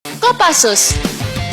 Kopassus.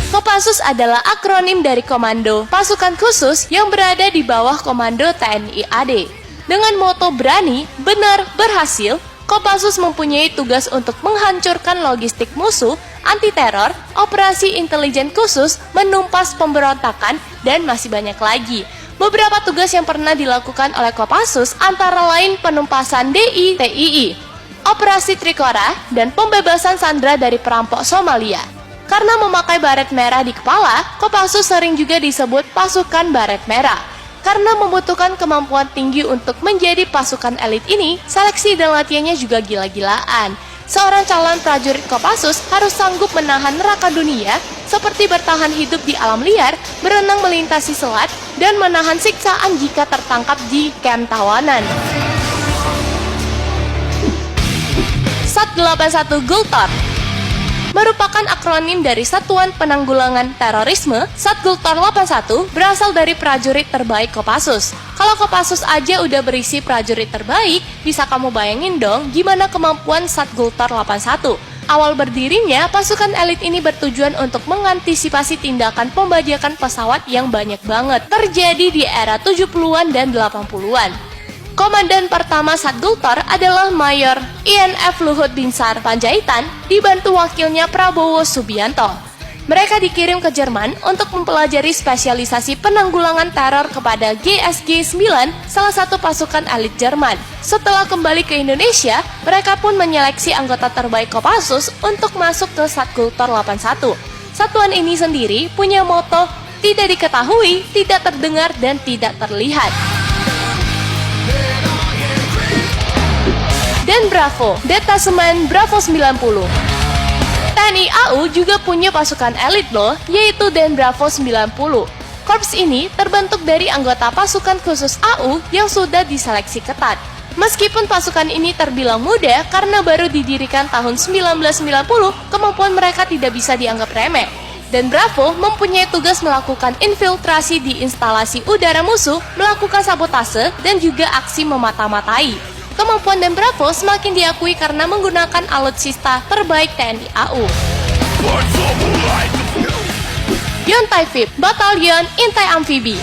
Kopassus adalah akronim dari Komando Pasukan Khusus yang berada di bawah Komando TNI AD. Dengan moto berani, benar, berhasil, Kopassus mempunyai tugas untuk menghancurkan logistik musuh, anti-teror, operasi intelijen khusus, menumpas pemberontakan, dan masih banyak lagi. Beberapa tugas yang pernah dilakukan oleh Kopassus antara lain penumpasan DITII, Operasi Trikora, dan pembebasan sandera dari perampok Somalia. Karena memakai baret merah di kepala, Kopassus sering juga disebut pasukan baret merah. Karena membutuhkan kemampuan tinggi untuk menjadi pasukan elit ini, seleksi dan latihannya juga gila-gilaan. Seorang calon prajurit Kopassus harus sanggup menahan neraka dunia, seperti bertahan hidup di alam liar, berenang melintasi selat, dan menahan siksaan jika tertangkap di kamp tawanan. Sat 81 Gultor merupakan akronim dari Satuan Penanggulangan Terorisme. Sat Gultor 81 berasal dari prajurit terbaik Kopassus. Kalau Kopassus aja udah berisi prajurit terbaik, bisa kamu bayangin dong gimana kemampuan Sat Gultor 81. Awal berdirinya, pasukan elit ini bertujuan untuk mengantisipasi tindakan pembajakan pesawat yang banyak banget terjadi di era 70-an dan 80-an. Komandan pertama Sat Gultor adalah Mayor INF Luhut Binsar Panjaitan, dibantu wakilnya Prabowo Subianto. Mereka dikirim ke Jerman untuk mempelajari spesialisasi penanggulangan teror kepada GSG 9, salah satu pasukan elit Jerman. Setelah kembali ke Indonesia, mereka pun menyeleksi anggota terbaik Kopassus untuk masuk ke Sat Gultor 81. Satuan ini sendiri punya moto, tidak diketahui, tidak terdengar, dan tidak terlihat. Dan Bravo, Detasemen Bravo 90. TNI AU juga punya pasukan elit loh, yaitu Den Bravo 90. Korps ini terbentuk dari anggota pasukan khusus AU yang sudah diseleksi ketat. Meskipun pasukan ini terbilang muda karena baru didirikan tahun 1990, kemampuan mereka tidak bisa dianggap remeh. Dan Bravo mempunyai tugas melakukan infiltrasi di instalasi udara musuh, melakukan sabotase, dan juga aksi memata-matai. Kemampuan Dan Bravo semakin diakui karena menggunakan alutsista terbaik TNI AU. Yontai VIP, Batalion Intai Amfibi.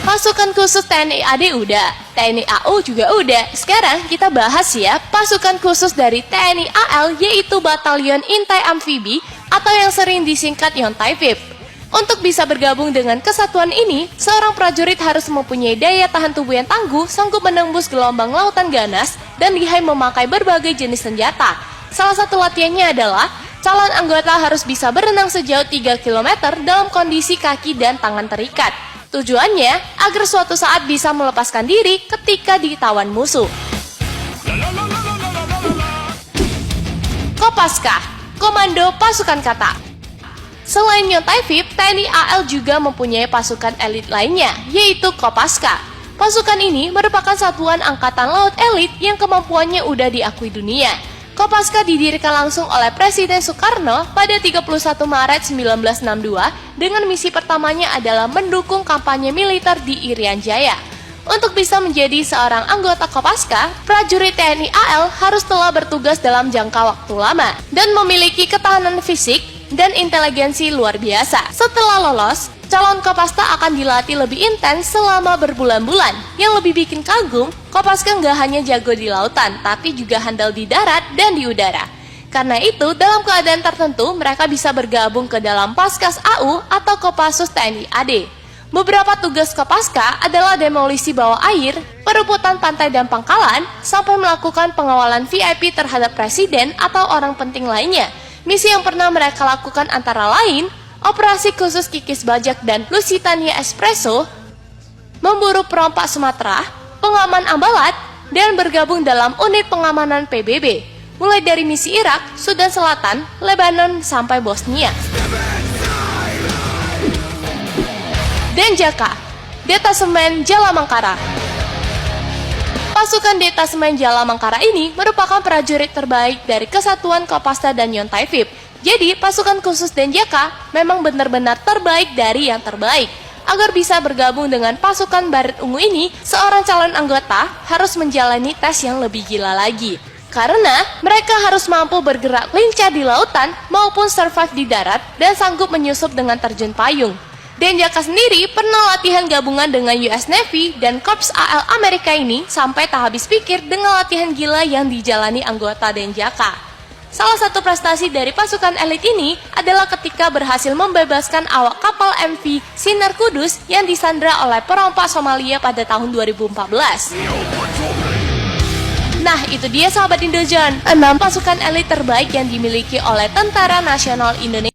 Pasukan khusus TNI AD udah, TNI AU juga udah. Sekarang kita bahas ya pasukan khusus dari TNI AL, yaitu Batalion Intai Amfibi atau yang sering disingkat Yontai VIP. Untuk bisa bergabung dengan kesatuan ini, seorang prajurit harus mempunyai daya tahan tubuh yang tangguh, sanggup menembus gelombang lautan ganas, dan lihai memakai berbagai jenis senjata. Salah satu latihannya adalah, calon anggota harus bisa berenang sejauh 3 km dalam kondisi kaki dan tangan terikat. Tujuannya, agar suatu saat bisa melepaskan diri ketika ditawan musuh. Kopaska, Komando Pasukan Kata. Selain Yontai VIP, TNI AL juga mempunyai pasukan elit lainnya, yaitu Kopaska. Pasukan ini merupakan satuan angkatan laut elit yang kemampuannya udah diakui dunia. Kopaska didirikan langsung oleh Presiden Soekarno pada 31 Maret 1962 dengan misi pertamanya adalah mendukung kampanye militer di Irian Jaya. Untuk bisa menjadi seorang anggota Kopaska, prajurit TNI AL harus telah bertugas dalam jangka waktu lama dan memiliki ketahanan fisik dan inteligensi luar biasa. Setelah lolos, calon Kopaska akan dilatih lebih intens selama berbulan-bulan. Yang lebih bikin kagum, Kopaska nggak hanya jago di lautan, tapi juga handal di darat dan di udara. Karena itu, dalam keadaan tertentu, mereka bisa bergabung ke dalam Paskas AU atau Kopassus TNI AD. Beberapa tugas Kopaska adalah demolisi bawah air, perebutan pantai dan pangkalan, sampai melakukan pengawalan VIP terhadap presiden atau orang penting lainnya. Misi yang pernah mereka lakukan antara lain, Operasi Khusus Kikis Bajak dan Lusitania Espresso, memburu perompak Sumatera, pengaman Ambalat, dan bergabung dalam unit pengamanan PBB, mulai dari misi Irak, Sudan Selatan, Lebanon, sampai Bosnia. Denjaka, Detasemen Jalamangkara. Pasukan Detasemen Jalamangkara ini merupakan prajurit terbaik dari Kesatuan Kopasda dan Yontai VIP. Jadi, pasukan khusus Denjaka memang benar-benar terbaik dari yang terbaik. Agar bisa bergabung dengan pasukan Baret Ungu ini, seorang calon anggota harus menjalani tes yang lebih gila lagi. Karena mereka harus mampu bergerak lincah di lautan maupun survive di darat dan sanggup menyusup dengan terjun payung. Denjaka sendiri pernah latihan gabungan dengan US Navy dan Korps AL Amerika ini sampai tak habis pikir dengan latihan gila yang dijalani anggota Denjaka. Salah satu prestasi dari pasukan elit ini adalah ketika berhasil membebaskan awak kapal MV Sinar Kudus yang disandra oleh perompak Somalia pada tahun 2014. Nah, itu dia sahabat Indojan, 6 pasukan elit terbaik yang dimiliki oleh Tentara Nasional Indonesia.